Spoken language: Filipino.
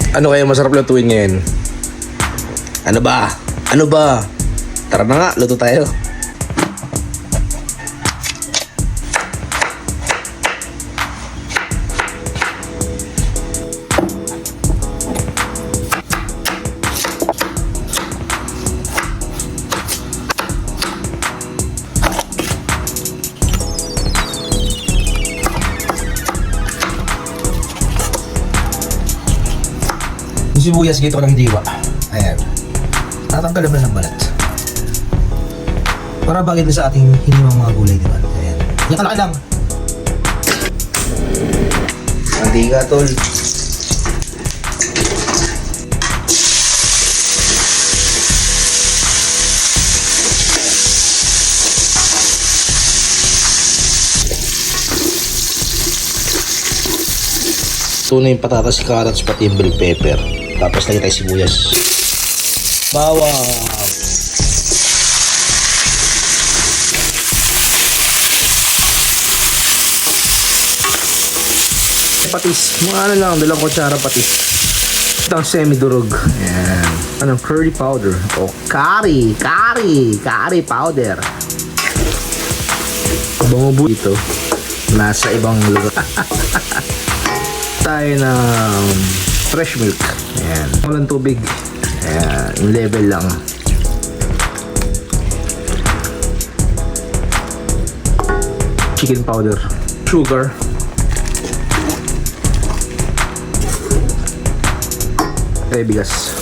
Ano kaya masarap lutuin ngayon? Ano ba? Ano ba? Tara na nga, luto tayo. Yung sibuyas gito ng diwa. Ayan. Tatanggal naman ng balat. Para bagay din sa ating hiniwang mga gulay, di ba? Ayan. Yan kalaki lang. Mantika, tol. Ito na yung patatas, carrots, pati yung bell pepper. Tapos lagyan tayo sibuyas. Bawang. Patis. Mga ano lang, 2 kutsara patis. Ito ang semi-durog. Ayan. Anong curry powder? O curry powder. Bango ito. Nasa ibang lugar. Tayo ng fresh milk. Ayan. Walang tubig. Ayan. Yung level lang. Chicken powder. Sugar. Bigas.